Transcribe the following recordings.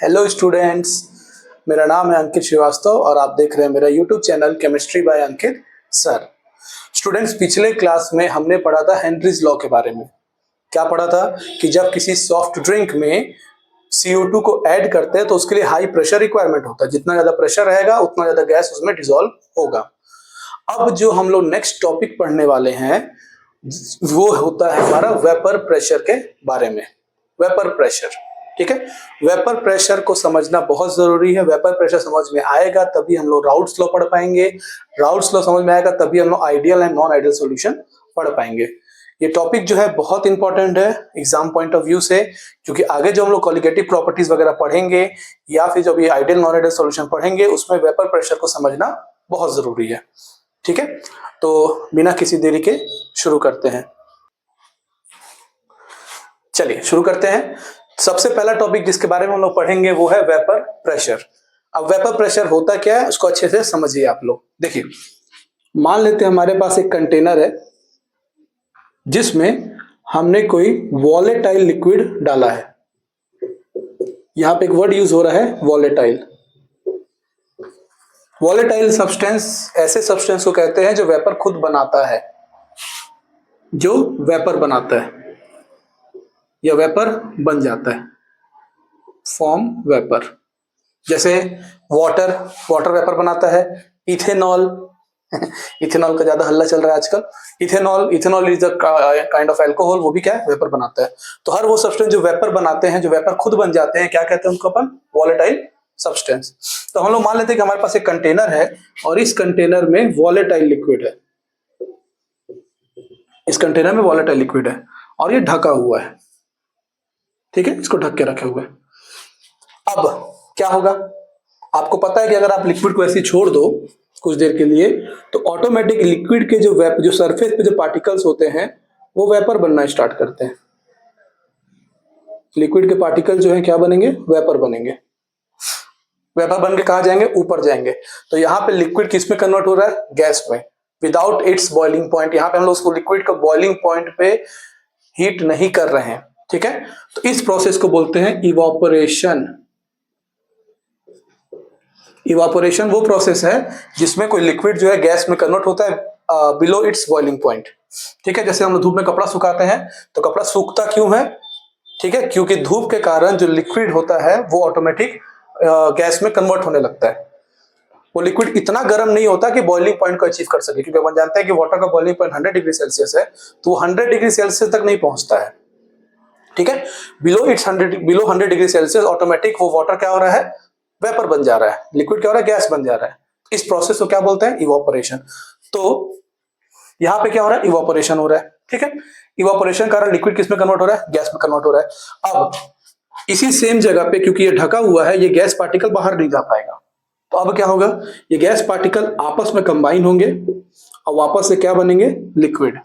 Hello students, मेरा नाम है अंकित श्रीवास्तव और आप देख रहे हैं मेरा यूट्यूब चैनल केमिस्ट्री बाय अंकित सर। स्टूडेंट्स, पिछले क्लास में हमने पढ़ा था हेनरीज लॉ के बारे में। क्या पढ़ा था कि जब किसी सॉफ्ट ड्रिंक में CO2 को ऐड करते हैं तो उसके लिए हाई प्रेशर रिक्वायरमेंट होता है। जितना ज्यादा प्रेशर रहेगा उतना ज्यादा गैस उसमें डिसॉल्व होगा। अब जो हम लोग नेक्स्ट टॉपिक पढ़ने वाले हैं वो होता है हमारा वेपर प्रेशर के बारे में। वेपर प्रेशर, ठीक है। वेपर प्रेशर को समझना बहुत जरूरी है। वेपर प्रेशर समझ में आएगा तभी हम लोग राउल्ट्स लॉ पढ़ पाएंगे। राउल्ट्स लॉ समझ में आएगा तभी हम लोग ideal and non ideal solution पढ़ पाएंगे। ये टॉपिक जो है बहुत इंपॉर्टेंट है एग्जाम पॉइंट ऑफ व्यू से, क्योंकि आगे जो हम लोग कॉलिगेटिव प्रॉपर्टीज वगैरह पढ़ेंगे या फिर जब ये आइडियल नॉन आइडियल सॉल्यूशन पढ़ेंगे उसमें वेपर प्रेशर को समझना बहुत जरूरी है, ठीक है। तो बिना किसी देरी के शुरू करते हैं। चलिए शुरू करते हैं। सबसे पहला टॉपिक जिसके बारे में हम लोग पढ़ेंगे वो है वेपर प्रेशर। अब वेपर प्रेशर होता क्या है उसको अच्छे से समझिए आप लोग। देखिए, मान लेते हैं हमारे पास एक कंटेनर है जिसमें हमने कोई वॉलेटाइल लिक्विड डाला है। यहां पे एक वर्ड यूज हो रहा है वॉलेटाइल। वॉलेटाइल सब्सटेंस ऐसे सब्सटेंस को कहते हैं जो वेपर खुद बनाता है, जो वेपर बनाता है या वेपर बन जाता है, फॉर्म वेपर। जैसे वाटर वेपर बनाता है। इथेनॉल इथेनॉल का ज्यादा हल्ला चल रहा है आजकल। Ethanol is a kind of alcohol, वो भी क्या है, वेपर बनाता है। तो हर वो सब्सटेंस जो वेपर बनाते हैं, जो वेपर खुद बन जाते हैं, क्या कहते हैं उनको अपन, वॉलेटाइल सब्सटेंस। तो हम लोग मान लेते हैं कि हमारे पास एक कंटेनर है और इस कंटेनर में वॉलेटाइल लिक्विड है। इस कंटेनर में वॉलेटाइल लिक्विड है और ये ढका हुआ है, ठीक है, इसको ढक के रखे हुए। अब क्या होगा, आपको पता है कि अगर आप लिक्विड को ऐसे छोड़ दो कुछ देर के लिए तो ऑटोमेटिक लिक्विड के जो सरफेस पे जो पार्टिकल्स होते हैं वो वेपर बनना स्टार्ट करते हैं। लिक्विड के पार्टिकल जो हैं क्या बनेंगे, वेपर बनेंगे। वेपर बन के कहां जाएंगे, ऊपर जाएंगे। तो यहाँ पे लिक्विड किस में कन्वर्ट हो रहा है, गैस में, विदाउट इट्स बॉइलिंग पॉइंट। यहाँ पे हम लोग उसको लिक्विड का बॉइलिंग पॉइंट पे हीट नहीं कर रहे हैं, ठीक है। तो इस प्रोसेस को बोलते हैं इवापोरेशन। इवापोरेशन वो प्रोसेस है जिसमें कोई लिक्विड जो है गैस में कन्वर्ट होता है बिलो इट्स बॉइलिंग पॉइंट, ठीक है। जैसे हम धूप में कपड़ा सुखाते हैं तो कपड़ा सूखता क्यों है, ठीक है, क्योंकि धूप के कारण जो लिक्विड होता है वो ऑटोमेटिक गैस में कन्वर्ट होने लगता है। वो लिक्विड इतना गर्म नहीं होता कि बॉइलिंग पॉइंट को अचीव कर सके, क्योंकि अपन जानते हैं कि वाटर का बॉइलिंग पॉइंट 100 डिग्री सेल्सियस है, तो वो 100 डिग्री सेल्सियस तक नहीं पहुंचता है, ठीक है। बिलो 100 डिग्री सेल्सियस ऑटोमेटिक वो वाटर क्या हो रहा है, वेपर बन जा रहा है, लिक्विड क्या हो रहा है, गैस बन जा रहा है। इस प्रोसेस को क्या बोलते हैं, इवापोरेशन। तो यहां पे क्या हो रहा है, इवापोरेशन हो रहा है, ठीक है। इवापोरेशन कारण लिक्विड किस में कन्वर्ट हो रहा है, गैस में कन्वर्ट हो रहा है। अब इसी सेम जगह पे क्योंकि ये ढका हुआ है, ये गैस पार्टिकल बाहर नहीं जा पाएगा। तो अब क्या होगा, ये गैस पार्टिकल आपस में कंबाइन होंगे और वापस से क्या बनेंगे, लिक्विड।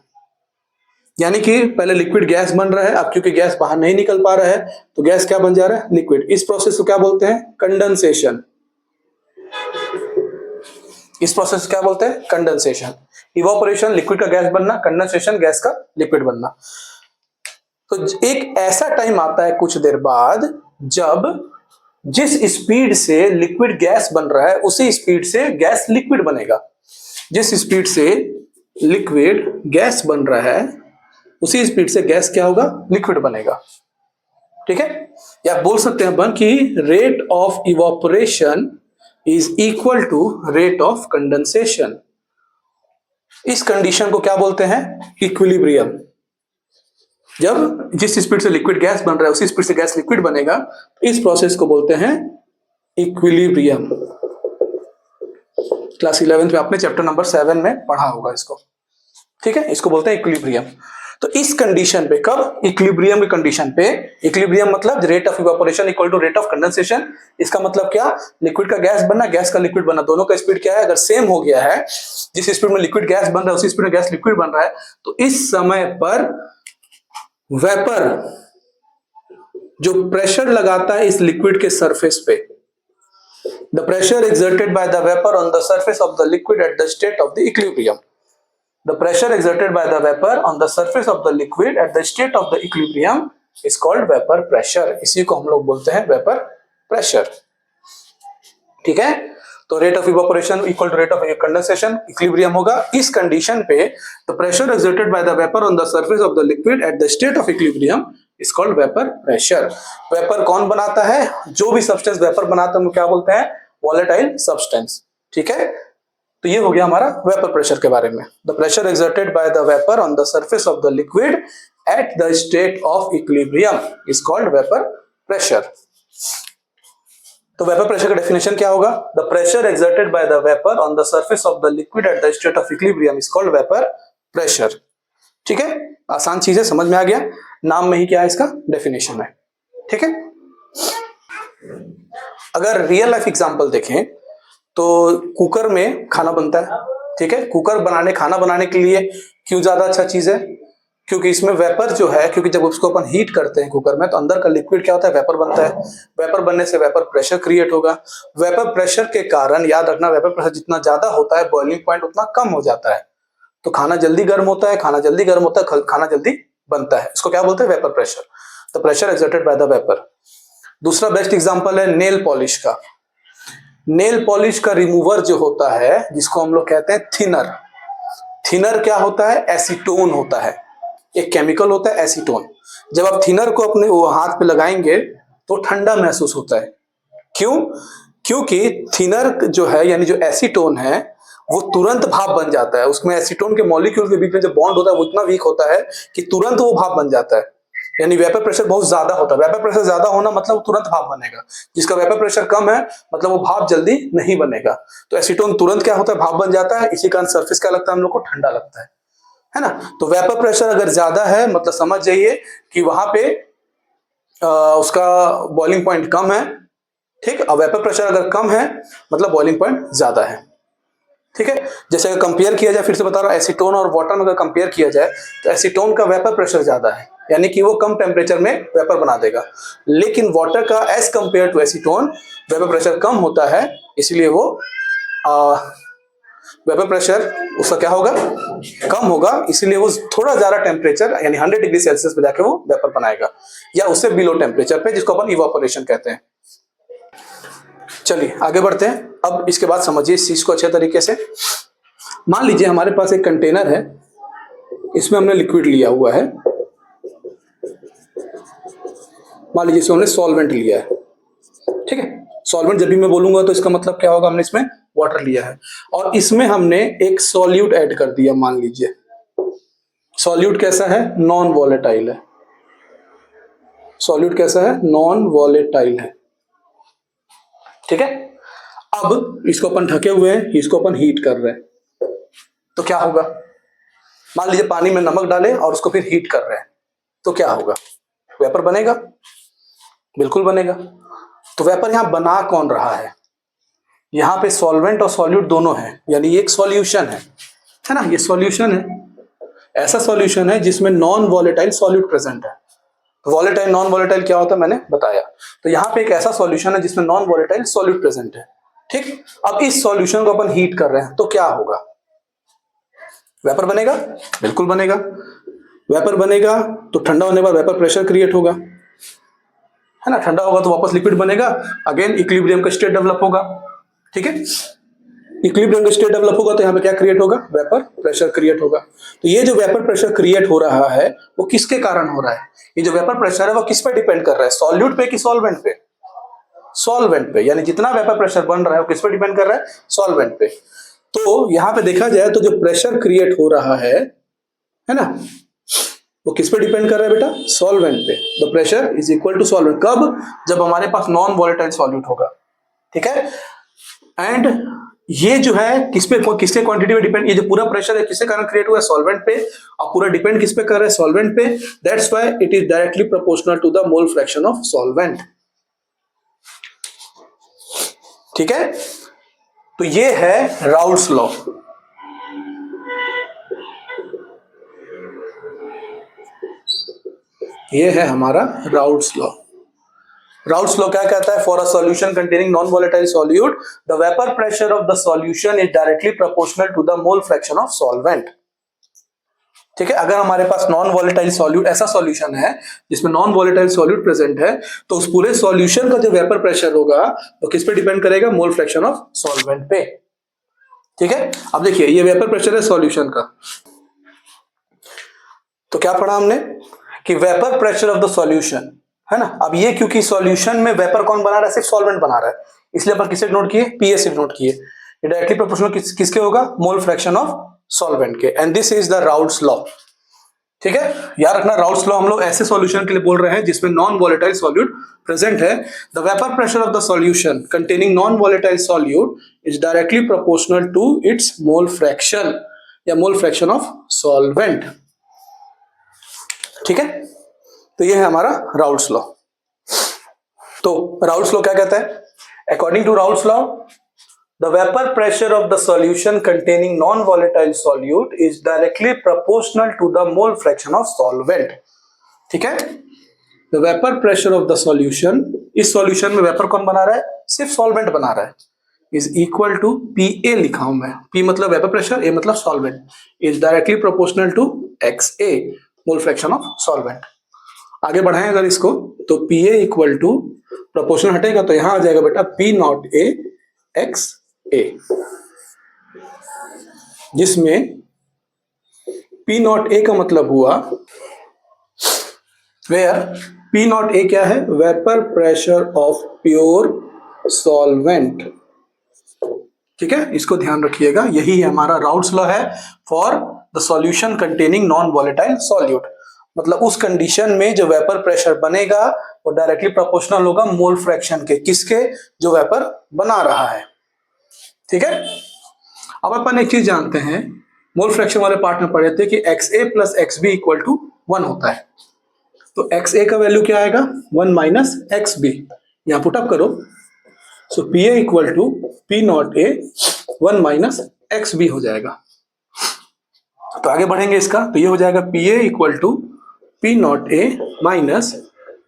यानी कि पहले लिक्विड गैस बन रहा है, अब क्योंकि गैस बाहर नहीं निकल पा रहा है तो गैस क्या बन जा रहा है, लिक्विड। इस प्रोसेस को क्या बोलते हैं, कंडेंसेशन। इस प्रोसेस को क्या बोलते हैं, कंडेंसेशन। इवापोरेशन लिक्विड का गैस बनना, कंडेंसेशन गैस का लिक्विड बनना। तो एक ऐसा टाइम आता है कुछ देर बाद जब जिस स्पीड से लिक्विड गैस बन रहा है उसी स्पीड से गैस लिक्विड बनेगा। जिस स्पीड से लिक्विड गैस बन रहा है उसी स्पीड से गैस क्या होगा, लिक्विड बनेगा, ठीक है। या बोल सकते हैं अपन कि rate of evaporation is equal to rate of condensation. इस कंडीशन को क्या बोलते हैं, इक्विलिब्रियम। जब जिस स्पीड से लिक्विड गैस बन रहा है उसी स्पीड से गैस लिक्विड बनेगा, इस प्रोसेस को बोलते हैं इक्विलिब्रियम। क्लास 11th में आपने चैप्टर नंबर 7 में पढ़ा होगा इसको, ठीक है। इसको बोलते हैं इक्विलिब्रियम। तो इस कंडीशन पे, कब, इक्विलिब्रियम की कंडीशन पे, इक्विलिब्रियम मतलब rate of evaporation equal to rate of condensation. इसका मतलब क्या, लिक्विड का गैस बनना, गैस का लिक्विड बनना, दोनों का स्पीड क्या है, अगर सेम हो गया है, जिस स्पीड में लिक्विड गैस बन रहा है उसी स्पीड में गैस लिक्विड बन रहा है, तो इस समय पर वेपर जो प्रेशर लगाता है इस लिक्विड के सरफेस पे, the pressure exerted by the vapor on the surface of the liquid at the state of the equilibrium. The pressure exerted by the vapor on the surface of the liquid at the state of the equilibrium is called vapor pressure. इसी को हम लोग बोलते हैं vapour pressure. ठीक है, तो rate of evaporation equal to rate of condensation, equilibrium होगा। इस कंडीशन पे the pressure exerted by the vapour on the surface of the liquid at the state of equilibrium is called vapour pressure. Vapour कौन बनाता है? जो भी substance vapour बनाता है वो क्या बोलते हैं? Volatile substance. ठीक है, तो ये हो गया हमारा वेपर प्रेशर के बारे में। The pressure exerted by the vapour on the surface of the liquid at the state of equilibrium is called vapour pressure. तो वेपर प्रेशर का डेफिनेशन क्या होगा? The pressure exerted by the vapour on the surface of the liquid at the state of equilibrium is called vapour pressure. ठीक है, आसान चीज है, समझ में आ गया। नाम में ही क्या है इसका डेफिनेशन है। ठीक है, अगर रियल लाइफ एग्जांपल देखें तो कुकर में खाना बनता है। ठीक है, कुकर खाना बनाने के लिए क्यों ज्यादा अच्छा चीज है? क्योंकि इसमें वेपर जो है, क्योंकि जब उसको अपन हीट करते हैं कुकर में तो अंदर का लिक्विड क्या होता है? वेपर बनता है। वेपर बनने से वेपर प्रेशर क्रिएट होगा। वेपर प्रेशर के कारण, याद रखना, वेपर प्रेशर जितना ज्यादा होता है बॉइलिंग पॉइंट उतना कम हो जाता है। तो खाना जल्दी गर्म होता है, खाना जल्दी गर्म होता है, खाना जल्दी बनता है। इसको क्या बोलते हैं? Vapour pressure. The pressure exerted by the vapour. दूसरा बेस्ट एग्जांपल है नेल पॉलिश का। नेल पॉलिश का रिमूवर जो होता है, जिसको हम लोग कहते हैं थिनर। थिनर क्या होता है? एसीटोन होता है। एक केमिकल होता है एसीटोन। जब आप थिनर को अपने हाथ पे लगाएंगे तो ठंडा महसूस होता है। क्यों? क्योंकि थिनर जो है, यानी जो एसीटोन है, वो तुरंत भाप बन जाता है। उसमें एसीटोन के मॉलिक्यूल के बीच में जो बॉन्ड होता है वो इतना वीक होता है कि तुरंत वो भाप बन जाता है। यानी वेपर प्रेशर बहुत ज्यादा होता है। वेपर प्रेशर ज्यादा होना मतलब तुरंत भाप बनेगा। जिसका वेपर प्रेशर कम है मतलब वो भाप जल्दी नहीं बनेगा। तो एसीटोन तुरंत क्या होता है? भाप बन जाता है। इसी कारण सरफेस क्या लगता है हम लोग को? ठंडा लगता है ना। तो वेपर प्रेशर अगर ज्यादा है मतलब समझ जाइए कि वहां पे उसका बॉइलिंग पॉइंट कम है। ठीक, अब वेपर प्रेशर अगर कम है मतलब बॉइलिंग पॉइंट ज्यादा है। ठीक है, जैसे अगर कंपेयर किया जाए, फिर से बता रहा हूं, एसीटोन और वाटर में अगर कंपेयर किया जाए तो एसीटोन का वेपर प्रेशर ज्यादा है, यानी कि वो कम टेम्परेचर में वेपर बना देगा। लेकिन वाटर का as compared to acetone vapour pressure कम होता है, इसलिए वो वेपर प्रेशर उसका क्या होगा? कम होगा। इसलिए वो थोड़ा ज्यादा टेम्परेचर यानी 100 डिग्री सेल्सियस पे जाके वो वेपर बनाएगा, या उससे बिलो टेम्परेचर पे, जिसको अपन इवापोरेशन कहते हैं। चलिए आगे बढ़ते हैं। अब इसके बाद समझिए इस चीज को अच्छे तरीके से। मान लीजिए हमारे पास एक कंटेनर है, इसमें हमने लिक्विड लिया हुआ है। मान लीजिए इसमें हमने सॉल्वेंट लिया है। ठीक है, सॉल्वेंट जब भी मैं बोलूंगा तो इसका मतलब क्या होगा? हमने इसमें वाटर लिया है और इसमें हमने एक सॉल्यूट ऐड कर दिया। मान लीजिए सॉल्यूट कैसा है? नॉन वॉलेटाइल है। सॉल्यूट कैसा है? नॉन वॉलेटाइल है। ठीक है, अब इसको अपन ढके हुए हैं, इसको अपन हीट कर रहे हैं, तो क्या होगा? मान लीजिए पानी में नमक डालें और उसको फिर हीट कर रहे हैं, तो क्या होगा? वेपर बनेगा? बिल्कुल बनेगा। तो वेपर यहां बना कौन रहा है? यहां पे सॉल्वेंट और सॉल्यूट दोनों हैं, यानी एक सॉल्यूशन है ना। ये सॉल्यूशन है, ऐसा सॉल्यूशन है जिसमें नॉन वॉलेटाइल सॉल्यूट प्रेजेंट है। वॉलेटाइल नॉन वॉलेटाइल क्या होता है मैंने बताया। तो यहाँ पे एक ऐसा सॉल्यूशन है जिसमें नॉन वॉलेटाइल सॉल्यूट प्रेजेंट है। ठीक, अब इस सॉल्यूशन को अपन हीट कर रहे हैं, तो क्या होगा? वेपर बनेगा? बिल्कुल बनेगा। वेपर बनेगा तो ठंडा होने के बाद वेपर प्रेशर क्रिएट होगा, है ना। ठंडा होगा तो वापस लिक्विड बनेगा, अगेन इक्विलिब्रियम का स्टेट डेवलप होगा। ठीक है, इक्विलिब्रियम का स्टेट डेवलप होगा तो यहाँ पे क्या क्रिएट होगा? वेपर प्रेशर क्रिएट होगा। तो ये जो वेपर प्रेशर क्रिएट हो रहा है वो किसके कारण हो रहा है? ये जो वेपर प्रेशर है वो किस पे डिपेंड कर रहा है? सॉल्यूट पे कि सॉल्वेंट पे? सॉल्वेंट पे। यानी जितना वेपर प्रेशर बन रहा है वो किस पे डिपेंड कर रहा है? सॉल्वेंट पे। तो यहाँ पे देखा जाए तो जो प्रेशर क्रिएट हो रहा है ना, वो किस पे डिपेंड कर रहा है बेटा? सॉल्वेंट पे। The pressure is equal to solvent. कब? जब हमारे पास नॉन वॉलेटाइल सॉल्यूट होगा। ठीक है, एंड ये जो है किसके क्वांटिटी पे डिपेंड? ये जो पूरा प्रेशर है किसके कारण क्रिएट हुआ है? सॉल्वेंट पे। और पूरा डिपेंड किस पे कर रहा है? सॉल्वेंट पे। That's why it is directly proportional to the mole fraction of solvent. ठीक है, तो ये है राउल्स लॉ। ये है हमारा राउल्स लॉ। राउल्स लॉ क्या कहता है? For a solution containing non volatile solute the vapour pressure of the solution is directly proportional to the mole fraction of solvent. ठीक है, अगर हमारे पास नॉन वॉलेटाइल सॉल्यूट, ऐसा सॉल्यूशन है जिसमें नॉन वॉलेटाइल सॉल्यूट प्रेजेंट है, तो उस पूरे सॉल्यूशन का जो वेपर प्रेशर होगा वो किस पे डिपेंड करेगा? मोल फ्रैक्शन ऑफ सॉल्वेंट पे। ठीक है, अब देखिए ये वेपर प्रेशर है सॉल्यूशन का, तो क्या पढ़ा हमने कि vapour pressure of the solution, है ना। अब ये क्योंकि सॉल्यूशन में वेपर कौन बना रहा है? सिर्फ सॉल्वेंट बना रहा है, इसलिए अपन किसे नोट किए? पीए से नोट किए। ये डायरेक्टली प्रोपोर्शनल किसके होगा? मोल फ्रैक्शन ऑफ सॉल्वेंट के, and this is the Raoult's law. ठीक है, याद रखना राउल्ट्स लॉ हम लोग ऐसे सॉल्यूशन के लिए बोल रहे हैं जिसमें नॉन वॉलेटाइल सॉल्यूट प्रेजेंट है। The vapour pressure of the solution containing non volatile solute is directly proportional to its mole fraction या मोल फ्रैक्शन ऑफ सॉल्वेंट। ठीक है, तो ये है हमारा राउल्ट्स लॉ। तो राउल्ट्स लॉ क्या कहता है? According to Raoult's law, the vapor pressure of the solution containing non-volatile solute is directly proportional to the mole fraction of solvent. ठीक है, the vapor pressure of the solution, इस solution में vapour कौन बना रहा है? सिर्फ solvent बना रहा है, is equal to PA लिखा हूं मैं, P मतलब वेपर प्रेशर, A मतलब solvent, is directly proportional to XA, mole fraction of solvent. आगे बढ़ाएं अगर इसको, तो PA इक्वल टू, प्रोपोर्शनल हटेगा तो यहां आ जाएगा बेटा P नॉट A एक्स ए, जिसमें P नॉट ए का मतलब हुआ वेयर P नॉट ए क्या है? Vapour pressure of pure solvent. ठीक है, इसको ध्यान रखिएगा, यही हमारा राउल्ट्स लॉ है for the solution containing non volatile solute. मतलब उस कंडीशन में जो वेपर प्रेशर बनेगा वो डायरेक्टली प्रोपोर्शनल होगा मोल फ्रैक्शन के, किसके? जो वेपर बना रहा है। ठीक है, अब अपन एक चीज जानते हैं, मोल फ्रैक्शन वाले पार्ट में पढ़े थे कि XA plus XB equal to 1 होता है। तो XA का वैल्यू क्या आएगा? 1 माइनस XB, यहां पुटअप करो। So PA equal to P naught A 1 minus XB हो जाएगा। तो आगे बढ़ेंगे इसका, तो ये हो जाएगा PA equal to P naught A minus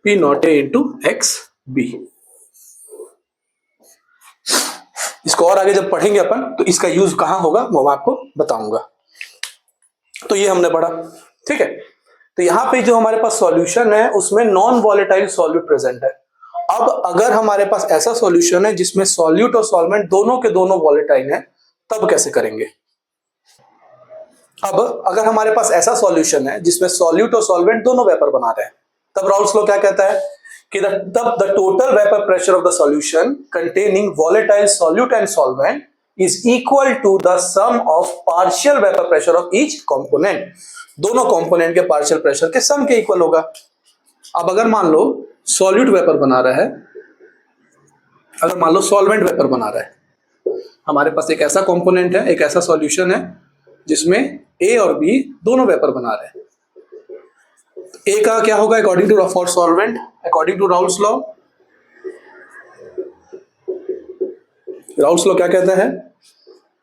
P naught A into XB। इसको और आगे जब पढ़ेंगे अपन तो इसका यूज कहां होगा वो मैं आपको बताऊंगा। तो ये हमने पढ़ा। ठीक है, तो यहां पे जो हमारे पास सॉल्यूशन है उसमें नॉन वॉलेटाइल सॉल्यूट प्रेजेंट है। अब अगर हमारे पास ऐसा सॉल्यूशन है जिसमें सॉल्यूट और सॉल्वेंट दोनों के दोनों वॉलेटाइल है, तब कैसे करेंगे? अब अगर हमारे पास ऐसा सॉल्यूशन है जिसमें सॉल्यूट और सॉल्वेंट दोनों वेपर बना रहे हैं, तब राउल्ट्स लॉ क्या कहता है कि तब the total vapour pressure of the solution containing volatile solute and solvent is equal to the sum of partial vapour pressure of each component. दोनों कंपोनेंट के पार्शियल प्रेशर के सम के इक्वल होगा। अब अगर मान लो सॉल्यूट वेपर बना रहा है, अगर मान लो सॉल्वेंट वेपर बना रहा है, हमारे पास एक ऐसा कंपोनेंट है, एक ऐसा सॉल्यूशन है जिसमें A और B दोनों वेपर बना रहे हैं। A का क्या होगा according to for solvent? According to Raoult's law, Raoult's law क्या कहता है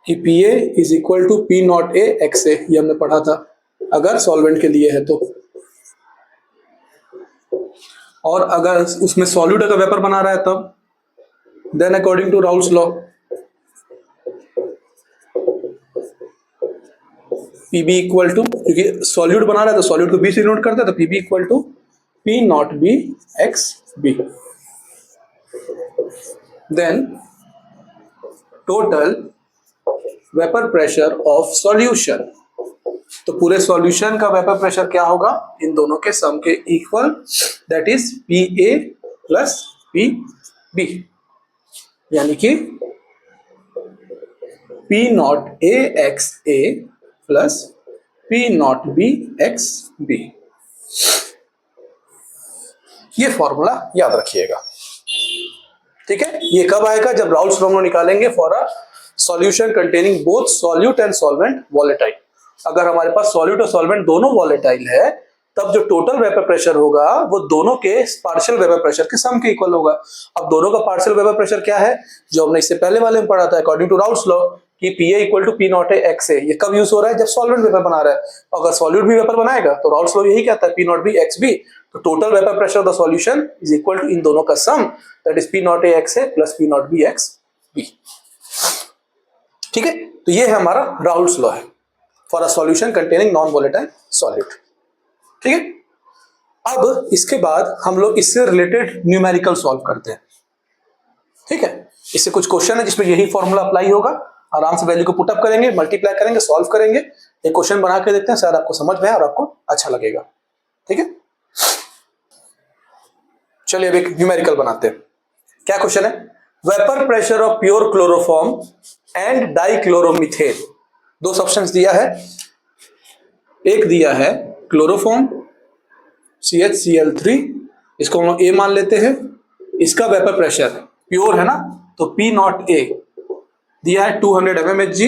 कि PA is equal to P naught A XA, ये हमने पढ़ा था अगर सॉल्वेंट के लिए है तो। और अगर उसमें सॉल्यूट अगर वेपर बना रहा है तब, then according to Raoult's law PB equal to, क्योंकि सॉल्यूट बना रहा है तो सॉल्यूट को B से नोट करता है, तो PB equal to P naught B XB। Then total vapour pressure of solution, तो पूरे सॉल्यूशन का वेपर प्रेशर क्या होगा? इन दोनों के सम के equal, that is PA plus PB, यानी कि P naught A XA plus P naught B XB। ये फॉर्मूला याद रखिएगा। ठीक है, ये कब आएगा? जब राउल्ट्स लॉ निकालेंगे for a solution containing both solute and solvent volatile. अगर हमारे पास सॉल्यूट और सॉल्वेंट दोनों वॉलेटाइल है, तब जो टोटल वेपर प्रेशर होगा वो दोनों के पार्शियल वेपर प्रेशर के सम के इक्वल होगा। अब दोनों का पार्शियल वेपर प्रेशर क्या है? जो हमने इससे पहले वाले में पढ़ा था अकॉर्डिंग टू राउल्ट्स लॉ कि PA equal to P naught A XA। ये कब यूज हो रहा है? जब सॉल्वेंट वेपर बना रहा है। अगर सॉल्यूट भी वेपर बनाएगा तो राउल्ट्स लॉ यही कहता है P नॉट B XB, तो total vapour pressure of the solution is equal to इन दोनों का sum, that is P naught A XA plus P naught B XB। ठीक है, तो ये है हमारा राउल्ट्स लॉ है। For a solution containing non volatile solid. ठीक है, अब इसके बाद हम लोग इससे रिलेटेड न्यूमेरिकल सॉल्व करते हैं। ठीक है, इससे कुछ क्वेश्चन है जिसमें यही फॉर्मूला अप्लाई होगा, आराम से वैल्यू को पुटअप करेंगे, मल्टीप्लाई करेंगे, सॉल्व करेंगे। एक क्वेश्चन बना के देखते हैं, शायद आपको समझ में आए और आपको अच्छा लगेगा। ठीक है, चलिए अब एक न्यूमेरिकल बनाते हैं। क्या क्वेश्चन है? Vapour pressure of pure chloroform and dichloromethane. दो सब्सटेंस दिया है, एक दिया है क्लोरोफॉर्म CHCl3, इसको हम ए मान लेते हैं। इसका वेपर प्रेशर प्योर है ना, तो P नॉट ए दिया है 200 mmHg।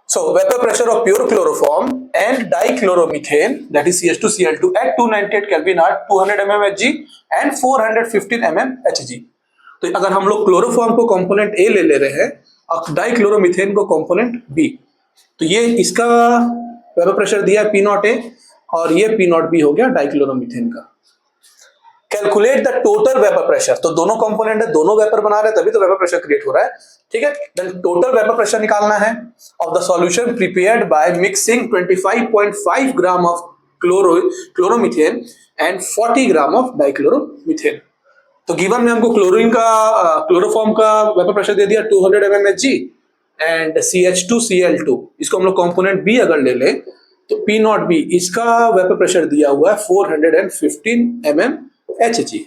So vapor pressure of pure chloroform and dichloromethane, that is CH2Cl2 at 298 Kelvin are 200 mmHg and 415 mmHg। तो अगर हम लोग क्लोरोफॉर्म को कंपोनेंट ए ले रहे हैं और डाइक्लोरोमीथेन को कंपोनेंट बी, तो ये इसका वेपर प्रेशर दिया है P नॉट ए और ये P नॉट बी हो गया डाइक्लोरोमीथेन का। Calculate the total vapour pressure, तो दोनों कंपोनेंट है, दोनों वेपर बना रहे हैं, तभी तो वेपर प्रेशर क्रिएट हो रहा है। ठीक है, देन टोटल वेपर प्रेशर निकालना है of the solution prepared by mixing 25.5 gram of chloromethane and 40 gram of dichloromethane. तो गिवन में हमको क्लोरोफॉर्म का वेपर प्रेशर दे दिया 200 mmHg एंड CH2Cl2, इसको हम लोग कंपोनेंट बी अगर ले ले तो P नॉट बी, इसका वेपर प्रेशर दिया हुआ है 415 mmHg।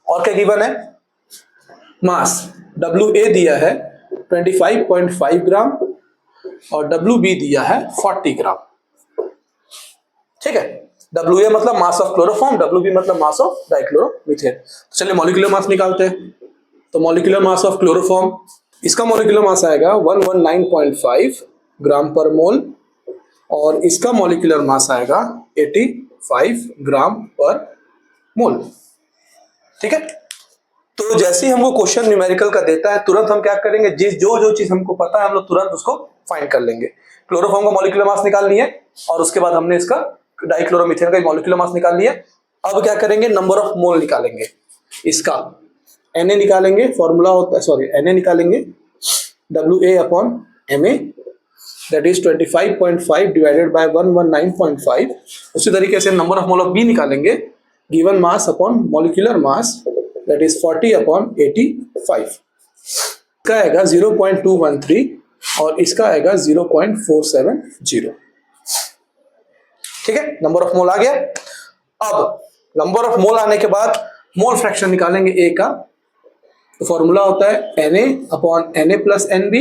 और क्या गिवन है? मास WA दिया है 25.5 ग्राम और WB दिया है 40 ग्राम। ठीक है, WA मतलब मास ऑफ क्लोरोफॉर्म, WB मतलब मास ऑफ डाइक्लोरोमीथेन। तो चलिए मॉलिक्यूलर मास निकालते हैं। तो मॉलिक्यूलर मास ऑफ क्लोरोफॉर्म, इसका मॉलिक्यूलर मास आएगा 119.5 ग्राम पर मोल और इसका मॉलिक्यूलर मास आएगा 85 ग्राम पर मोल। ठीक है, तो जैसे ही हमको क्वेश्चन न्यूमेरिकल का देता है, तुरंत हम क्या करेंगे, जो चीज हमको पता है हम लोग तुरंत उसको फाइंड कर लेंगे। क्लोरोफॉर्म का मॉलिक्यूलर मास निकाल लिए और उसके बाद हमने इसका डाइक्लोरोमीथेन का मॉलिक्यूलर मास निकाल लिया। अब क्या करेंगे, नंबर ऑफ मोल निकालेंगे। इसका Na निकालेंगे, फॉर्मूला होता है, सॉरी Na निकालेंगे WA upon Ma, that is 25.5 divided by 119.5। उसी तरीके से number of mole of B निकालेंगे, given mass upon molecular mass, that is 40 upon 85। इसका आएगा 0.213 और इसका आएगा 0.470। ठीक है, नंबर ऑफ मोल आ गया। अब नंबर ऑफ मोल आने के बाद मोल फ्रैक्शन निकालेंगे A का। तो फॉर्मूला होता है Na upon Na plus NB।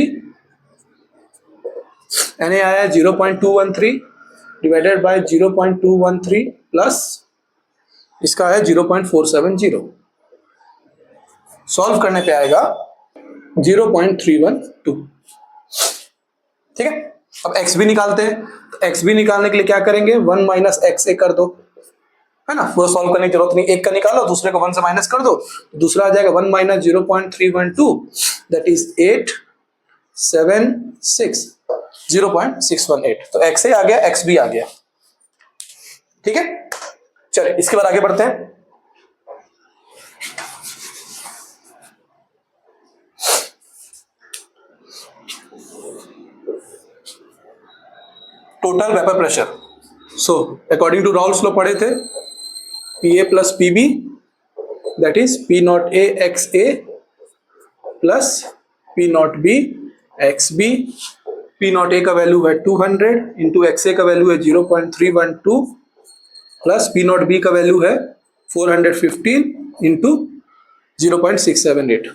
Na आया 0.213 डिवाइडेड बाय 0.213 प्लस इसका है 0.470। सॉल्व करने पे आएगा 0.312। ठीक है, अब एक्स भी निकालते हैं। तो एक्स भी निकालने के लिए क्या करेंगे, 1 माइनस एक्स ए कर दो, है ना, पूरा सॉल्व करने की जरूरत नहीं, एक का निकालो दूसरे को 1 से माइनस कर दो, दूसरा आ जाएगा 1 माइनस 0.312, दैट इज 876 0.618। तो एक्स ए आ गया, एक्स बी आ गया। ठीक है, चलिए इसके बाद आगे बढ़ते हैं। Total vapour pressure, so according to Raoult's law पढ़े थे, PA plus PB that is P naught A XA plus P naught B XB। P naught A का वैल्यू है 200 इंटू XA का वैल्यू है 0.312 प्लस P नॉट B का value है 415 into 0.678।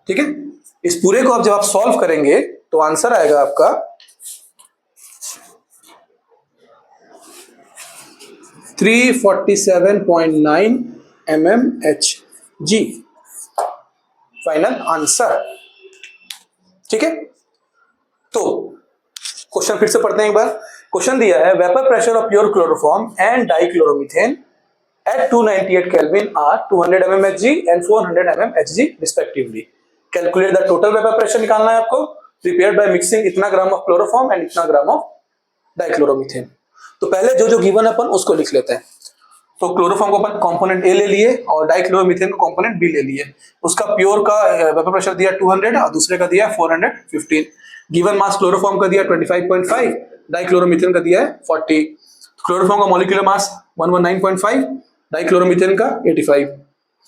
ठीक है, इस पूरे को आप जब आप सॉल्व करेंगे तो आंसर आएगा आपका 347.9 mmHg, फाइनल आंसर। ठीक है, तो क्वेश्चन फिर से पढ़ते हैं एक बार। क्वेश्चन दिया है vapour pressure of pure chloroform and dichloromethane at 298 Kelvin are 200 mmHg and 400 mmHg respectively. Calculate the total vapor pressure निकालना है आपको, prepared by mixing इतना ग्राम ऑफ क्लोरोफॉर्म एंड इतना ग्राम ऑफ डाइक्लोरोमीथेन। तो पहले जो जो गिवन अपन उसको लिख लेते हैं। तो क्लोरोफॉर्म को अपन कंपोनेंट ए ले लिए और डाइक्लोरोमीथेन को कंपोनेंट बी ले लिए। उसका प्योर का वेपर प्रेशर दिया 200 और दूसरे का दिया 415। गिवन मास क्लोरोफॉर्म का दिया 25.5, डाइक्लोरोमीथेन का दिया है 40। क्लोरोफॉर्म का मॉलिक्यूलर मास 119.5, डाइक्लोरोमीथेन का 85।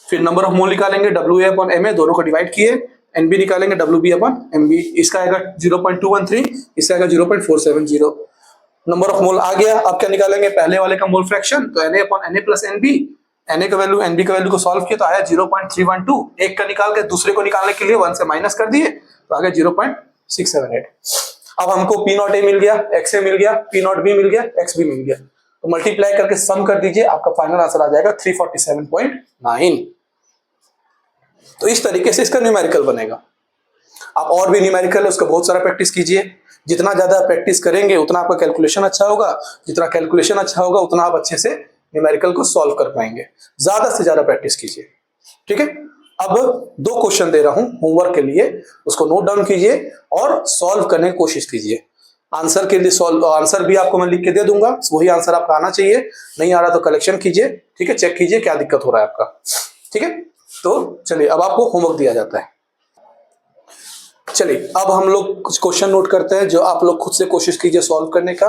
फिर नंबर ऑफ मोल निकालेंगे WA/MA, दोनों को डिवाइड किए, NB निकालेंगे WB/MB। इसका आएगा 0.213, इसका आएगा 0.470। नंबर ऑफ मोल आ गया। अब क्या निकालेंगे, पहले वाले का मोल फ्रैक्शन, तो Na/Na प्लस NB। Na का वैल्यू NB का वैल्यू को सॉल्व किया तो आया 0.312। एक का निकाल के दूसरे को निकालने के लिए 1 से माइनस कर दिए तो आ गया 0.678। अब हमको P0A मिल गया, XA मिल गया, P0B मिल गया, XB मिल गया, तो मल्टीप्लाई करके सम कर दीजिए, आपका फाइनल आंसर आ जाएगा 347.9। तो इस तरीके से इसका न्यूमेरिकल बनेगा। आप और भी न्यूमेरिकल है उसका बहुत सारा प्रैक्टिस कीजिए। जितना ज्यादा प्रैक्टिस करेंगे उतना आपका कैलकुलेशन अच्छा होगा, जितना कैलकुलेशन अच्छा होगा उतना आप अच्छे से न्यूमेरिकल को सॉल्व कर पाएंगे। ज्यादा से ज्यादा प्रैक्टिस कीजिए, ठीक है। अब 2 क्वेश्चन दे रहा हूं होमवर्क के लिए, उसको नोट डाउन कीजिए और सॉल्व करने की कोशिश कीजिए। आंसर के लिए आंसर भी आपको मैं लिख के दे दूंगा, वही आंसर आपका आना चाहिए। नहीं आ रहा तो कलेक्शन कीजिए, ठीक है, चेक कीजिए क्या दिक्कत हो रहा है आपका, ठीक है। तो चलिए अब आपको होमवर्क दिया जाता है। चलिए अब हम लोग कुछ क्वेश्चन नोट करते हैं जो आप लोग खुद से कोशिश कीजिए सॉल्व करने का,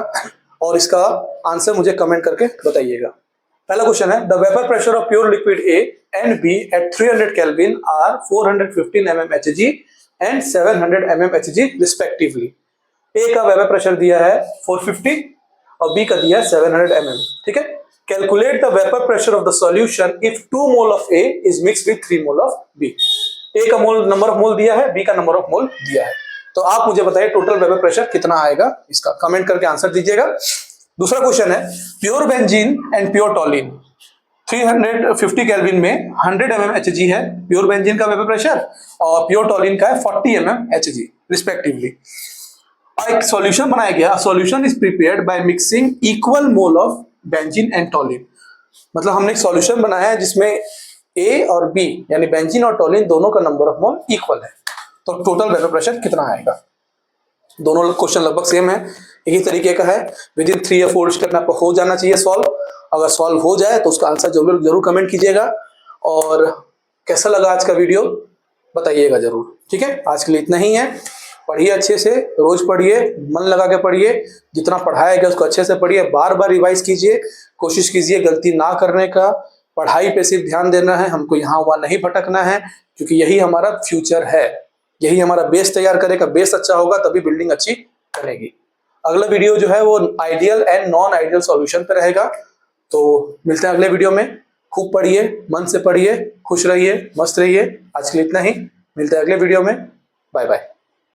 और इसका आंसर मुझे कमेंट करके बताइएगा। पहला क्वेश्चन है, the vapour pressure of pure liquid A and B at 300 kelvin are 415 mmHg and 700 mmHg respectively. A का वेपर प्रेशर दिया है 450 और B का दिया है 700 mm, ठीक है। Calculate the vapour pressure of the solution if 2 mole of A is mixed with 3 mole of B। A का मोल नंबर ऑफ मोल दिया है, B का नंबर ऑफ मोल दिया है, तो आप मुझे बताइए टोटल वेपर प्रेशर कितना आएगा, इसका कमेंट करके आंसर दीजिएगा। दूसरा क्वेश्चन है, pure benzene and pure टॉलिन 350 kelvin में 100 mmHg है प्योर बेंजीन का वेपर प्रेशर और प्योर टॉलिन का है 40 mmHg रिस्पेक्टिवली। एक सॉल्यूशन बनाया गया, solution is prepared by mixing equal mole of benzene and टॉलिन। मतलब हमने एक सॉल्यूशन बनाया है जिसमें A और B यानी बेंजीन और टॉलिन दोनों का नंबर ऑफ मोल इक्वल है, तो टोटल वेपर प्रेशर कितना आएगा। दोनों क्वेश्चन लगभग सेम है, एक ही तरीके का है। विद इन 3 या 4 स्टेप में आपको हो जाना चाहिए सॉल्व। अगर सॉल्व हो जाए तो उसका आंसर जरूर कमेंट कीजिएगा, और कैसा लगा आज का वीडियो बताइएगा जरूर, ठीक है। आज के लिए इतना ही है। पढ़िए अच्छे से, रोज पढ़िए, मन लगा के पढ़िए, जितना पढ़ाया गया उसको अच्छे से पढ़िए, बार बार रिवाइज कीजिए, कोशिश कीजिए गलती ना करने का। पढ़ाई पे सिर्फ ध्यान देना है, हमको यहाँ वहाँ नहीं भटकना है, क्योंकि यही हमारा फ्यूचर है, यही हमारा बेस तैयार करेगा। बेस अच्छा होगा तभी बिल्डिंग अच्छी बनेगी। अगला वीडियो जो है वो ideal and non ideal solution पे रहेगा। तो मिलते हैं अगले वीडियो में। खूब पढ़िए, मन से पढ़िए, खुश रहिए, मस्त रहिए। आज के लिए इतना ही, मिलते हैं अगले वीडियो में। Bye bye.